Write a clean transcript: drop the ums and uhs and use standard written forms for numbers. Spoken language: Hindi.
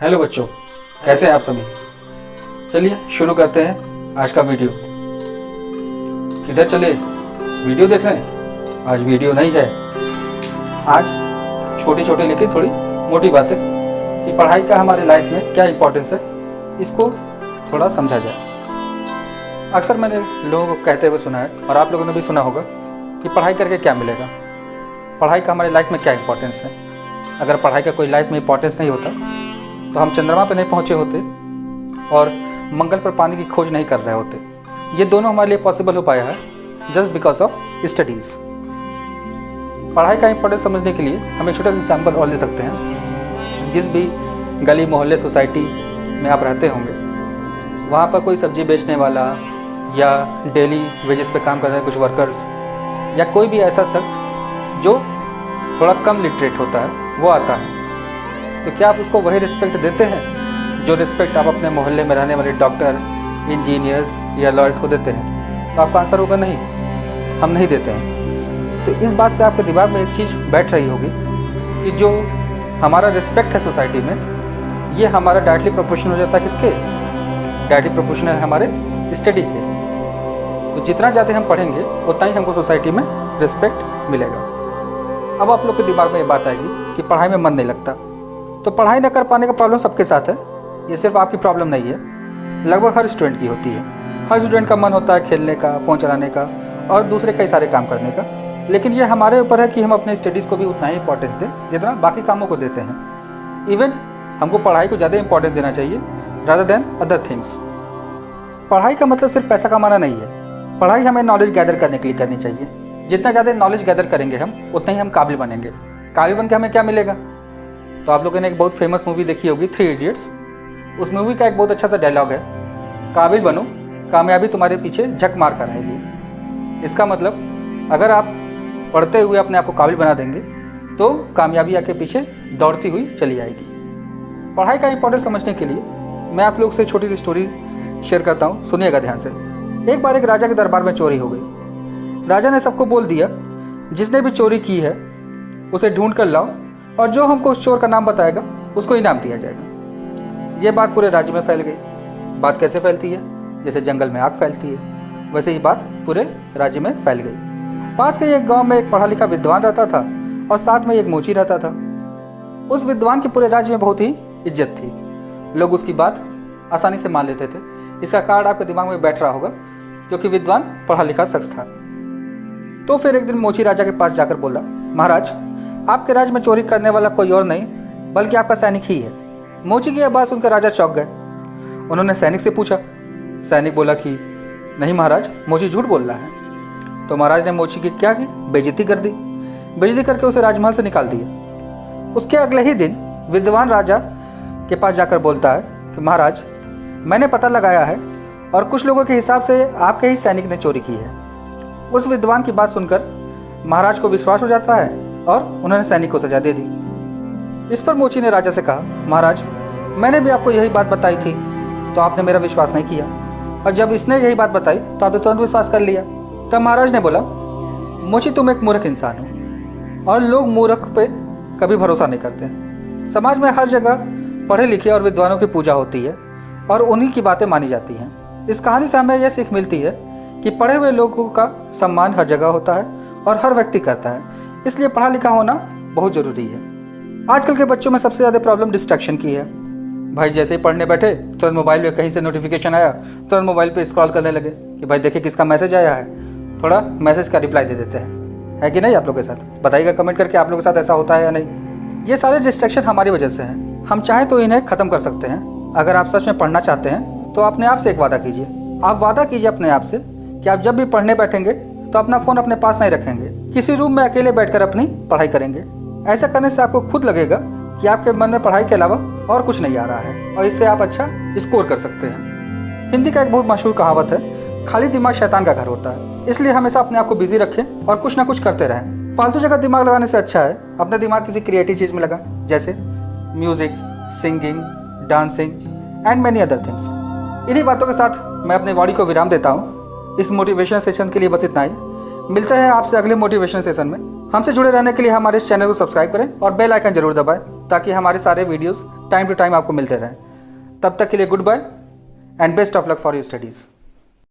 हेलो बच्चों, कैसे हैं आप सभी। चलिए शुरू करते हैं आज का वीडियो। किधर चले, वीडियो देख रहे हैं। आज वीडियो नहीं है, आज छोटी छोटी लेकिन थोड़ी मोटी बातें कि पढ़ाई का हमारे लाइफ में क्या इंपॉर्टेंस है, इसको थोड़ा समझा जाए। अक्सर मैंने लोगों को कहते हुए सुना है और आप लोगों ने भी सुना होगा कि पढ़ाई करके क्या मिलेगा, पढ़ाई का हमारे लाइफ में क्या इंपॉर्टेंस है। अगर पढ़ाई का कोई लाइफ में इंपॉर्टेंस नहीं होता तो हम चंद्रमा पर नहीं पहुंचे होते और मंगल पर पानी की खोज नहीं कर रहे होते। ये दोनों हमारे लिए पॉसिबल हो पाया है जस्ट बिकॉज ऑफ स्टडीज़। पढ़ाई का इंपॉर्टेंस समझने के लिए हम एक छोटा सा एग्जाम्पल और ले सकते हैं। जिस भी गली मोहल्ले सोसाइटी में आप रहते होंगे, वहाँ पर कोई सब्जी बेचने वाला या डेली वेजेस पे काम कर रहे कुछ वर्कर्स या कोई भी ऐसा शख्स जो थोड़ा कम लिटरेट होता है वो आता है, तो क्या आप उसको वही रिस्पेक्ट देते हैं जो रिस्पेक्ट आप अपने मोहल्ले में रहने वाले डॉक्टर, इंजीनियर्स या लॉयर्स को देते हैं? तो आपका आंसर होगा नहीं, हम नहीं देते हैं। तो इस बात से आपके दिमाग में एक चीज़ बैठ रही होगी कि जो हमारा रिस्पेक्ट है सोसाइटी में, ये हमारा डायरेक्टली प्रोपोर्शनल हो जाता है किसके? डायरेक्टली प्रोपोर्शनल है हमारे स्टडी के। तो जितना ज़्यादा हम पढ़ेंगे उतना ही हमको सोसाइटी में रिस्पेक्ट मिलेगा। अब आप लोग के दिमाग में ये बात आएगी कि पढ़ाई में मन नहीं लगता, तो पढ़ाई न कर पाने का प्रॉब्लम सबके साथ है। ये सिर्फ आपकी प्रॉब्लम नहीं है, लगभग हर स्टूडेंट की होती है। हर स्टूडेंट का मन होता है खेलने का, फ़ोन चलाने का और दूसरे कई सारे काम करने का, लेकिन ये हमारे ऊपर है कि हम अपने स्टडीज़ को भी उतना ही इंपॉर्टेंस दें जितना बाकी कामों को देते हैं। इवन हमको पढ़ाई को ज़्यादा इंपॉर्टेंस देना चाहिए रादर देन अदर थिंग्स। पढ़ाई का मतलब सिर्फ पैसा कमाना नहीं है, पढ़ाई हमें नॉलेज गैदर करने के लिए करनी चाहिए। जितना ज़्यादा नॉलेज गैदर करेंगे हम, उतना ही हम काबिल बनेंगे। काबिल बन के हमें क्या मिलेगा? तो आप लोगों ने एक बहुत फेमस मूवी देखी होगी, 3 इडियट्स। उस मूवी का एक बहुत अच्छा सा डायलॉग है, काबिल बनो, कामयाबी तुम्हारे पीछे झक मार कर आएगी। इसका मतलब अगर आप पढ़ते हुए अपने आप को काबिल बना देंगे तो कामयाबी आपके पीछे दौड़ती हुई चली आएगी। पढ़ाई का इंपॉर्टेंस समझने के लिए मैं आप लोग से छोटी सी स्टोरी शेयर करता हूँ, सुनिएगा ध्यान से। एक बार एक राजा के दरबार में चोरी हो गई। राजा ने सबको बोल दिया, जिसने भी चोरी की है उसे ढूंढ कर लाओ और जो हमको उस चोर का नाम बताएगा उसको इनाम दिया जाएगा। ये बात पूरे राज्य में फैल गई। बात कैसे फैलती है? जैसे जंगल में आग फैलती है, वैसे ही बात पूरे राज्य में फैल गई। पास के एक गांव में एक पढ़ा लिखा विद्वान रहता था और साथ में एक मोची रहता था। उस विद्वान की पूरे राज्य में बहुत ही इज्जत थी, लोग उसकी बात आसानी से मान लेते थे। इसका कारण आपके दिमाग में बैठ रहा होगा, क्योंकि विद्वान पढ़ा लिखा शख्स था। तो फिर एक दिन मोची राजा के पास जाकर बोला, महाराज, आपके राज्य में चोरी करने वाला कोई और नहीं बल्कि आपका सैनिक ही है। मोची की यह बात सुनकर राजा चौंक गए। उन्होंने सैनिक से पूछा। सैनिक बोला कि नहीं महाराज, मोची झूठ बोल रहा है। तो महाराज ने मोची की क्या की? बेइज्जती कर दी। बेइज्जती करके उसे राजमहल से निकाल दिया। उसके अगले ही दिन विद्वान राजा के पास जाकर बोलता है कि महाराज, मैंने पता लगाया है और कुछ लोगों के हिसाब से आपके ही सैनिक ने चोरी की है। उस विद्वान की बात सुनकर महाराज को विश्वास हो जाता है और उन्होंने सैनिक को सजा दे दी। इस पर मोची ने राजा से कहा, महाराज, मैंने भी आपको यही बात बताई थी तो आपने मेरा विश्वास नहीं किया, और जब इसने यही बात बताई तो आपने तुरंत विश्वास कर लिया। तब महाराज ने बोला, मोची, तुम एक मूर्ख इंसान हो और लोग मूर्ख पे कभी भरोसा नहीं करते। समाज में हर जगह पढ़े लिखे और विद्वानों की पूजा होती है और उन्हीं की बातें मानी जाती हैं। इस कहानी से हमें यह सीख मिलती है कि पढ़े हुए लोगों का सम्मान हर जगह होता है और हर व्यक्ति करता है, इसलिए पढ़ा लिखा होना बहुत ज़रूरी है। आजकल के बच्चों में सबसे ज़्यादा प्रॉब्लम डिस्ट्रैक्शन की है। भाई जैसे ही पढ़ने बैठे तुरंत मोबाइल में कहीं से नोटिफिकेशन आया, तुरंत मोबाइल पे स्क्रॉल करने लगे कि भाई देखिए किसका मैसेज आया है, थोड़ा मैसेज का रिप्लाई दे देते हैं। है कि नहीं आप लोग के साथ? बताइएगा कमेंट करके आप लोगों के साथ ऐसा होता है या नहीं। ये सारे डिस्ट्रैक्शन हमारी वजह से हैं। हम चाहें तो इन्हें ख़त्म कर सकते हैं। अगर आप सच में पढ़ना चाहते हैं तो अपने आप से एक वादा कीजिए। आप वादा कीजिए अपने आप से कि आप जब भी पढ़ने बैठेंगे तो अपना फ़ोन अपने पास नहीं रखेंगे, किसी रूम में अकेले बैठकर अपनी पढ़ाई करेंगे। ऐसा करने से आपको खुद लगेगा कि आपके मन में पढ़ाई के अलावा और कुछ नहीं आ रहा है और इससे आप अच्छा स्कोर कर सकते हैं। हिंदी का एक बहुत मशहूर कहावत है, खाली दिमाग शैतान का घर होता है। इसलिए हमेशा अपने आप को बिजी रखें और कुछ ना कुछ करते रहें। फालतू जगह दिमाग लगाने से अच्छा है अपना दिमाग किसी क्रिएटिव चीज़ में लगा, जैसे music, singing, dancing and many other things. इन्हीं बातों के साथ मैं अपने बॉडी को विराम देता हूँ। इस मोटिवेशनल सेशन के लिए बस इतना ही। मिलते हैं आपसे अगले मोटिवेशनल सेशन में। हमसे जुड़े रहने के लिए हमारे इस चैनल को सब्सक्राइब करें और बेल आइकन जरूर दबाएं ताकि हमारे सारे वीडियोस टाइम टू टाइम आपको मिलते रहें। तब तक के लिए good bye and best of luck for your studies.